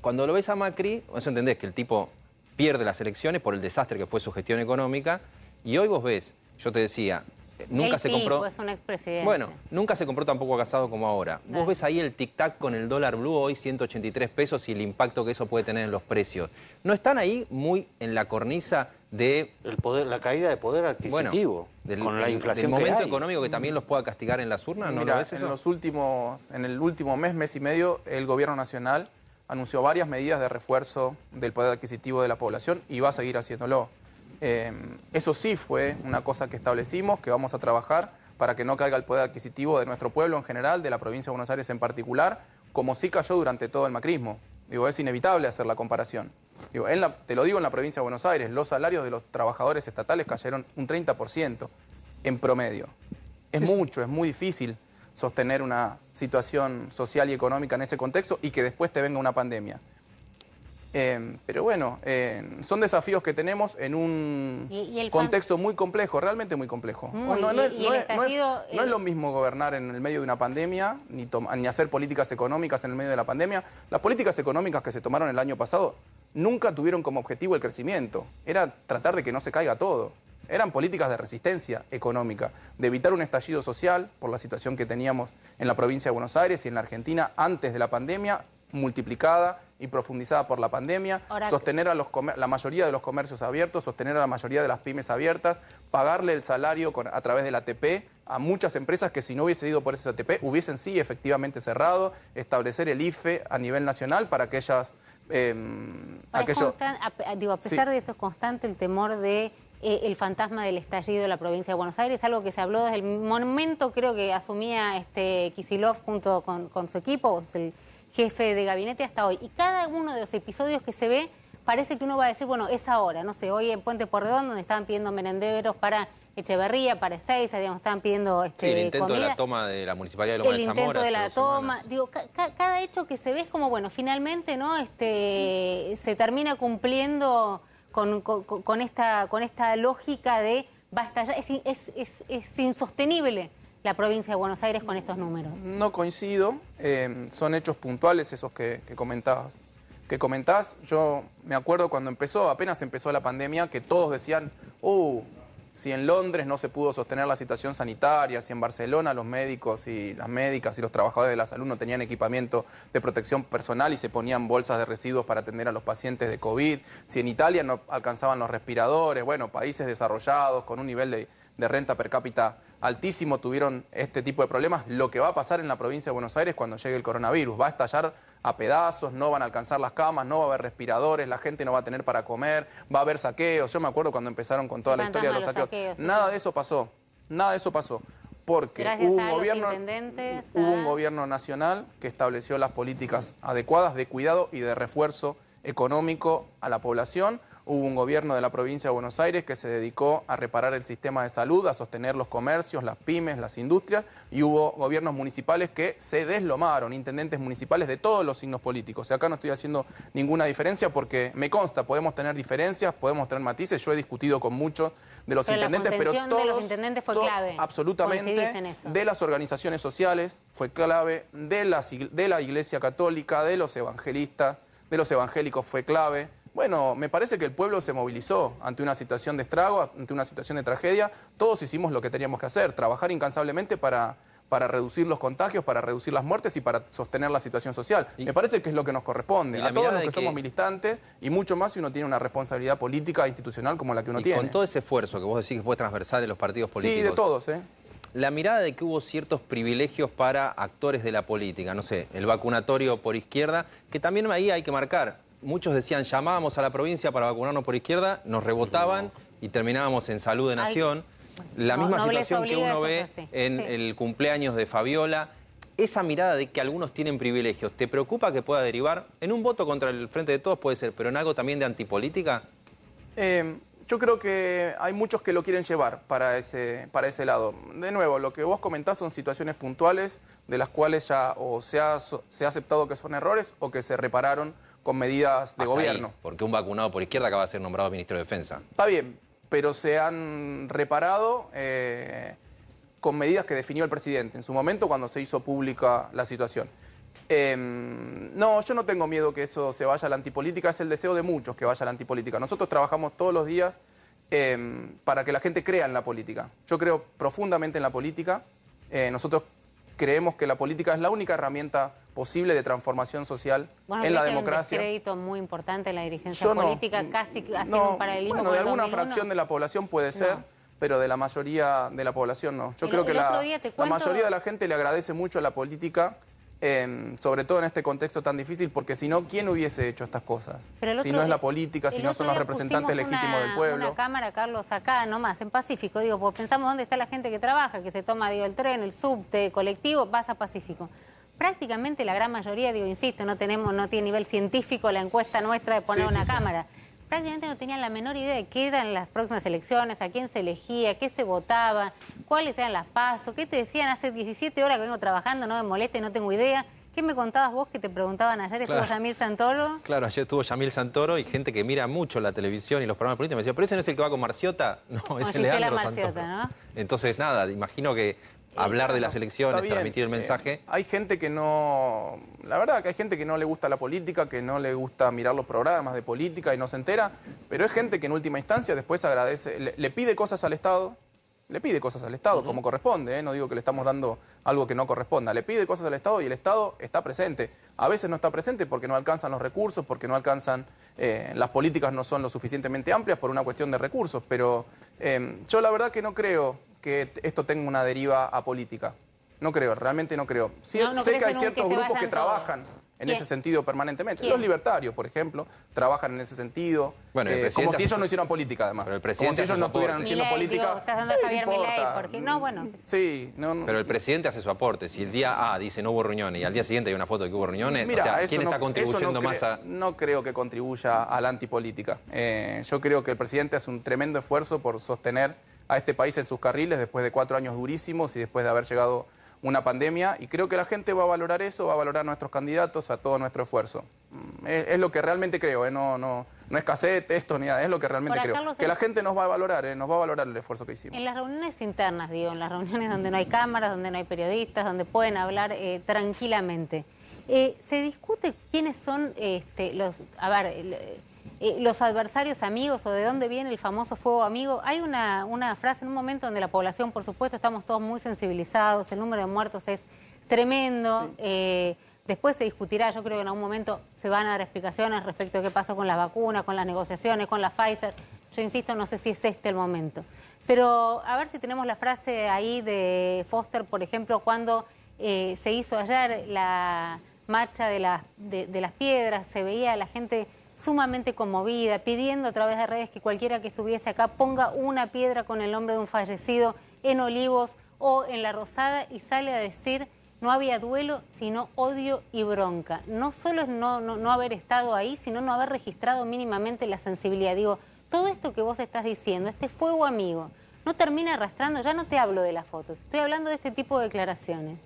cuando lo ves a Macri, vos entendés que el tipo pierde las elecciones por el desastre que fue su gestión económica, y hoy vos ves, yo te decía, nunca se compró. Es un expresidente. Bueno, nunca se compró tampoco a Casado como ahora. Claro. Vos ves ahí el tic-tac con el dólar blue hoy, 183 pesos, y el impacto que eso puede tener en los precios. ¿No están ahí muy en la cornisa de La caída de poder adquisitivo, con la inflación del que momento hay? económico que también los pueda castigar en las urnas? ¿No Mira, lo ves eso? en el último mes y medio, el gobierno nacional anunció varias medidas de refuerzo del poder adquisitivo de la población y va a seguir haciéndolo. Eso sí fue una cosa que establecimos, que vamos a trabajar para que no caiga el poder adquisitivo de nuestro pueblo en general, de la provincia de Buenos Aires en particular, como sí cayó durante todo el macrismo. Digo, es inevitable hacer la comparación. Digo, te lo digo en la provincia de Buenos Aires, los salarios de los trabajadores estatales cayeron un 30% en promedio. Es mucho, es muy difícil sostener una situación social y económica en ese contexto y que después te venga una pandemia. Pero bueno, son desafíos que tenemos en un contexto muy complejo, realmente muy complejo. No es lo mismo gobernar en el medio de una pandemia, ni hacer políticas económicas en el medio de la pandemia. Las políticas económicas que se tomaron el año pasado nunca tuvieron como objetivo el crecimiento. Era tratar de que no se caiga todo. Eran políticas de resistencia económica, de evitar un estallido social por la situación que teníamos en la provincia de Buenos Aires y en la Argentina antes de la pandemia, multiplicada y profundizada por la pandemia, sostener a la mayoría de los comercios abiertos, sostener a la mayoría de las pymes abiertas, pagarle el salario a través del ATP a muchas empresas que si no hubiese ido por ese ATP hubiesen sí efectivamente cerrado, establecer el IFE a nivel nacional para que ellas... a pesar de eso es constante el temor de el fantasma del estallido de la provincia de Buenos Aires, algo que se habló desde el momento creo que asumía Kicillof junto con su equipo, el jefe de gabinete hasta hoy. Y cada uno de los episodios que se ve parece que uno va a decir, bueno, es ahora. No sé, hoy en Puente Porredón, donde estaban pidiendo merenderos para Echeverría, para Ezeiza, digamos, estaban pidiendo sí, el intento comida. de la toma de la Municipalidad de Loma de Zamora. El intento de la toma. Digo, cada hecho que se ve es como, bueno, finalmente, ¿no? Se termina cumpliendo con esta lógica de va a estallar. Es insostenible la provincia de Buenos Aires con estos números. No coincido, son hechos puntuales esos que comentás. Yo me acuerdo cuando apenas empezó la pandemia, que todos decían, si en Londres no se pudo sostener la situación sanitaria, si en Barcelona los médicos y las médicas y los trabajadores de la salud no tenían equipamiento de protección personal y se ponían bolsas de residuos para atender a los pacientes de COVID, si en Italia no alcanzaban los respiradores, bueno, países desarrollados con un nivel de renta per cápita altísimo tuvieron este tipo de problemas. Lo que va a pasar en la provincia de Buenos Aires cuando llegue el coronavirus, va a estallar a pedazos, no van a alcanzar las camas, no va a haber respiradores, la gente no va a tener para comer, va a haber saqueos. Yo me acuerdo cuando empezaron con toda la historia de los saqueos. Nada de eso pasó, porque hubo un gobierno nacional que estableció las políticas adecuadas de cuidado y de refuerzo económico a la población. Hubo un gobierno de la provincia de Buenos Aires que se dedicó a reparar el sistema de salud, a sostener los comercios, las pymes, las industrias, y hubo gobiernos municipales que se deslomaron, intendentes municipales de todos los signos políticos. Y acá no estoy haciendo ninguna diferencia porque me consta, podemos tener diferencias, podemos tener matices. Yo he discutido con muchos de los intendentes, pero todos, de los intendentes fue clave. Absolutamente, de las organizaciones sociales fue clave, de la Iglesia Católica, de los evangelistas, de los evangélicos fue clave. Bueno, me parece que el pueblo se movilizó ante una situación de estrago, ante una situación de tragedia. Todos hicimos lo que teníamos que hacer, trabajar incansablemente para reducir los contagios, para reducir las muertes y para sostener la situación social. Me parece que es lo que nos corresponde a todos los que somos militantes y mucho más si uno tiene una responsabilidad política e institucional como la que uno tiene. Con todo ese esfuerzo que vos decís que fue transversal en los partidos políticos. Sí, de todos, La mirada de que hubo ciertos privilegios para actores de la política, no sé, el vacunatorio por izquierda, que también ahí hay que marcar. muchos decían, llamábamos a la provincia para vacunarnos por izquierda, nos rebotaban y terminábamos en Salud de Nación. La misma situación que uno ve en el cumpleaños de Fabiola. Esa mirada de que algunos tienen privilegios, ¿te preocupa que pueda derivar en un voto contra el Frente de Todos, puede ser, pero en algo también de antipolítica? Yo creo que hay muchos que lo quieren llevar para ese lado. De nuevo, lo que vos comentás son situaciones puntuales de las cuales ya o se ha aceptado que son errores o que se repararon con medidas de gobierno. Ahí, porque un vacunado por izquierda acaba de ser nombrado ministro de Defensa. Está bien, pero se han reparado con medidas que definió el presidente en su momento cuando se hizo pública la situación. No, yo no tengo miedo que eso se vaya a la antipolítica, es el deseo de muchos que vaya a la antipolítica. Nosotros trabajamos todos los días para que la gente crea en la política. Yo creo profundamente en la política. Nosotros creemos que la política es la única herramienta posible de transformación social en la democracia. Hay un descrédito muy importante en la dirigencia política, casi haciendo un paralelismo bueno, con de el alguna 2001. fracción de la población puede ser, pero de la mayoría de la población no. Yo creo que la mayoría de la gente le agradece mucho a la política, sobre todo en este contexto tan difícil, porque si no, ¿quién hubiese hecho estas cosas? Si no es la política, si no son los representantes legítimos del pueblo. Una cámara, Carlos, acá nomás, en Pacífico, digo, porque pensamos dónde está la gente que trabaja, que se toma, digo, el tren, el subte, el colectivo, vas a Pacífico. Prácticamente la gran mayoría, digo, insisto, no tiene nivel científico la encuesta nuestra de poner una cámara. Prácticamente no tenían la menor idea de qué eran las próximas elecciones, a quién se elegía, qué se votaba, cuáles eran las pasos, qué te decían hace 17 horas que vengo trabajando, no me moleste, no tengo idea. ¿Qué me contabas vos que te preguntaban ayer? ¿Estuvo Yamil Santoro? Claro, ayer estuvo Yamil Santoro y gente que mira mucho la televisión y los programas políticos me decía, ¿pero ese no es el que va con Marciota? No, es el Leandro Santoro. ¿No? Entonces, nada, imagino que hablar de las elecciones, transmitir el mensaje. Hay gente que no... La verdad que hay gente que no le gusta la política, que no le gusta mirar los programas de política y no se entera, pero es gente que en última instancia después agradece, le pide cosas al Estado, como corresponde, no digo que le estamos dando algo que no corresponda, le pide cosas al Estado y el Estado está presente. A veces no está presente porque no alcanzan los recursos, porque no alcanzan, las políticas no son lo suficientemente amplias por una cuestión de recursos, pero yo la verdad que no creo que esto tenga una deriva apolítica. No creo, realmente no creo. Sí, sé que hay ciertos grupos que trabajan en ese sentido permanentemente. Los libertarios, por ejemplo, trabajan en ese sentido. Bueno, como si ellos no hicieran política, además. Pero el presidente como si ellos no estuvieran haciendo política. Digo, estás dando a Javier Milei, porque no, bueno. Sí, Pero el presidente hace su aporte. Si el día A dice no hubo reuniones y al día siguiente hay una foto de que hubo reuniones, mira, o sea, ¿quién está contribuyendo más a...? No creo que contribuya a la antipolítica. Yo creo que el presidente hace un tremendo esfuerzo por sostener a este país en sus carriles después de 4 años durísimos y después de haber llegado una pandemia, y creo que la gente va a valorar eso, va a valorar a nuestros candidatos, a todo nuestro esfuerzo. Es lo que realmente creo, no es cassette, esto, ni nada, es lo que realmente creo. Carlos, que la gente nos va a valorar el esfuerzo que hicimos. En las reuniones internas, digo, en las reuniones donde no hay cámaras, donde no hay periodistas, donde pueden hablar tranquilamente, ¿se discute quiénes son los adversarios amigos o de dónde viene el famoso fuego amigo? Hay una frase en un momento donde la población, por supuesto, estamos todos muy sensibilizados, el número de muertos es tremendo, después se discutirá, yo creo que en algún momento se van a dar explicaciones respecto de qué pasó con las vacunas, con las negociaciones, con la Pfizer. Yo insisto, no sé si es este el momento. Pero a ver si tenemos la frase ahí de Foster, por ejemplo, cuando se hizo ayer la marcha de las piedras, se veía a la gente sumamente conmovida, pidiendo a través de redes que cualquiera que estuviese acá ponga una piedra con el nombre de un fallecido en Olivos o en La Rosada, y sale a decir no había duelo, sino odio y bronca. No solo es no haber estado ahí, sino no haber registrado mínimamente la sensibilidad. Digo, todo esto que vos estás diciendo, este fuego amigo, no termina arrastrando, ya no te hablo de las fotos, estoy hablando de este tipo de declaraciones.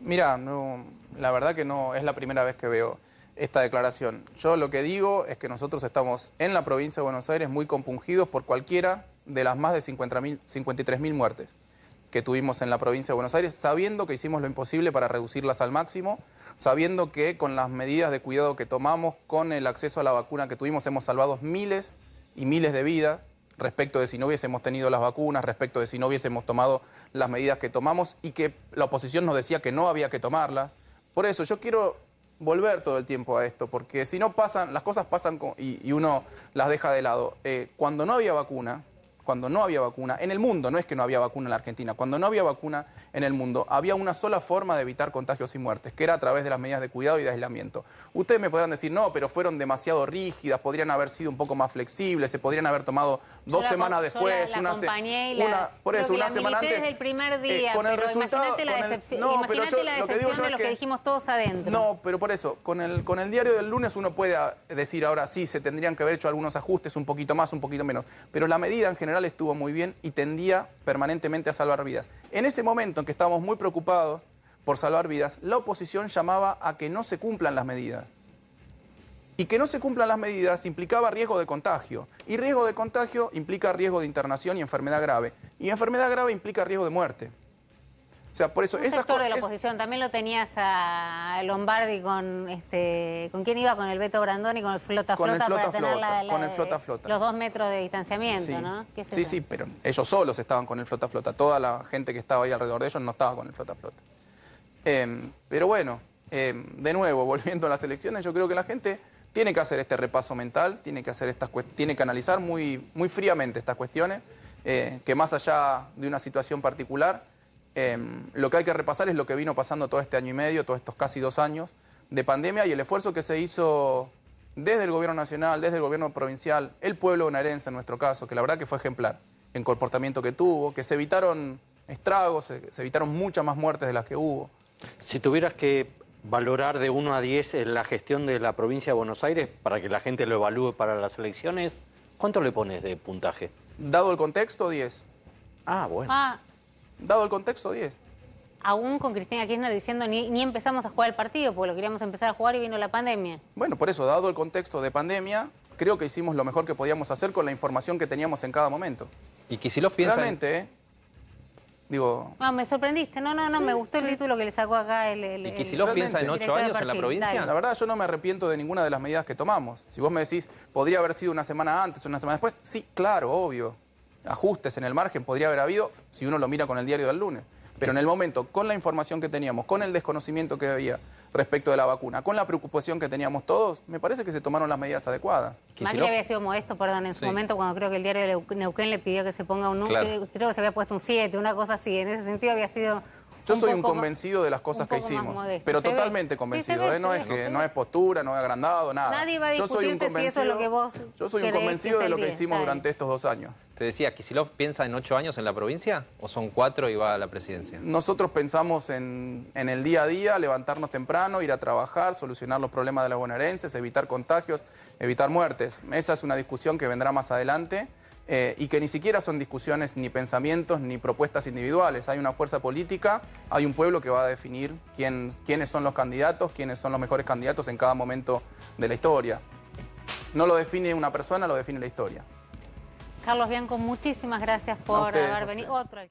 Mira, la verdad que no es la primera vez que veo esta declaración. Yo lo que digo es que nosotros estamos en la provincia de Buenos Aires muy compungidos por cualquiera de las más de 53.000 muertes que tuvimos en la provincia de Buenos Aires, sabiendo que hicimos lo imposible para reducirlas al máximo, sabiendo que con las medidas de cuidado que tomamos, con el acceso a la vacuna que tuvimos, hemos salvado miles y miles de vidas, respecto de si no hubiésemos tenido las vacunas, respecto de si no hubiésemos tomado las medidas que tomamos y que la oposición nos decía que no había que tomarlas. Por eso yo quiero volver todo el tiempo a esto, porque si no pasan, las cosas pasan y uno las deja de lado. Cuando no había vacuna, cuando no había vacuna, en el mundo, no es que no había vacuna en la Argentina, cuando no había vacuna en el mundo, había una sola forma de evitar contagios y muertes, que era a través de las medidas de cuidado y de aislamiento. Ustedes me podrán decir, no, pero fueron demasiado rígidas, podrían haber sido un poco más flexibles, se podrían haber tomado 2 semanas después, una semana antes. Desde el primer día, con el pero resultado, imagínate la decepción, no, pero yo, la lo que digo decepción yo de es lo que dijimos todos adentro. No, pero por eso, con el diario del lunes uno puede decir ahora sí, se tendrían que haber hecho algunos ajustes, un poquito más, un poquito menos, pero la medida en general estuvo muy bien y tendía permanentemente a salvar vidas. En ese momento en que estábamos muy preocupados por salvar vidas, la oposición llamaba a que no se cumplan las medidas. Y que no se cumplan las medidas implicaba riesgo de contagio. Y riesgo de contagio implica riesgo de internación y enfermedad grave. Y enfermedad grave implica riesgo de muerte. O sea, por eso Un sector de la oposición, también lo tenías a Lombardi con quién iba, con el Beto Brandoni, con el Flota con Flota, el Flota para tener Flota, con el Flota Flota. los 2 metros de distanciamiento, Sí. ¿no? Sí, sí, pero ellos solos estaban con el Flota Flota. Toda la gente que estaba ahí alrededor de ellos no estaba con el Flota Flota. Pero bueno, de nuevo, volviendo a las elecciones, yo creo que la gente tiene que hacer este repaso mental, tiene que analizar muy, muy fríamente estas cuestiones, que más allá de una situación particular, lo que hay que repasar es lo que vino pasando todo este año y medio, todos estos casi 2 años de pandemia y el esfuerzo que se hizo desde el gobierno nacional, desde el gobierno provincial, el pueblo bonaerense en nuestro caso, que la verdad que fue ejemplar en comportamiento que tuvo, que se evitaron estragos, se evitaron muchas más muertes de las que hubo. Si tuvieras que valorar de 1 a 10 la gestión de la provincia de Buenos Aires para que la gente lo evalúe para las elecciones, ¿cuánto le pones de puntaje? Dado el contexto, 10. Ah, bueno. Dado el contexto, 10. Aún con Cristina Kirchner diciendo ni empezamos a jugar el partido, porque lo queríamos empezar a jugar y vino la pandemia. Bueno, por eso, dado el contexto de pandemia, creo que hicimos lo mejor que podíamos hacer con la información que teníamos en cada momento. Y Kicillof piensa... Realmente, digo... No, me sorprendiste. No, sí, me gustó el título que le sacó acá ¿Y Kicillof piensa en 8 años en la provincia? La verdad, yo no me arrepiento de ninguna de las medidas que tomamos. Si vos me decís, podría haber sido una semana antes, una semana después, sí, claro, obvio. Ajustes en el margen podría haber habido si uno lo mira con el diario del lunes. Pero en el momento, con la información que teníamos, con el desconocimiento que había respecto de la vacuna, con la preocupación que teníamos todos, me parece que se tomaron las medidas adecuadas. Macri había sido modesto, perdón, en su momento cuando creo que el diario de Neuquén le pidió que se ponga un número, creo que se había puesto un 7, una cosa así. En ese sentido había sido... Yo soy un convencido de las cosas que hicimos, pero totalmente convencido, no es postura, no es agrandado, nada. Nadie va a discutirte si eso es lo que vos Yo soy un convencido de lo que hicimos durante estos 2 años. Te decía, ¿Kicillof piensa en 8 años en la provincia o son 4 y va a la presidencia? Nosotros pensamos en el día a día, levantarnos temprano, ir a trabajar, solucionar los problemas de los bonaerenses, evitar contagios, evitar muertes. Esa es una discusión que vendrá más adelante. Y que ni siquiera son discusiones, ni pensamientos, ni propuestas individuales. Hay una fuerza política, hay un pueblo que va a definir quiénes son los candidatos, quiénes son los mejores candidatos en cada momento de la historia. No lo define una persona, lo define la historia. Carlos Bianco, muchísimas gracias por haber venido.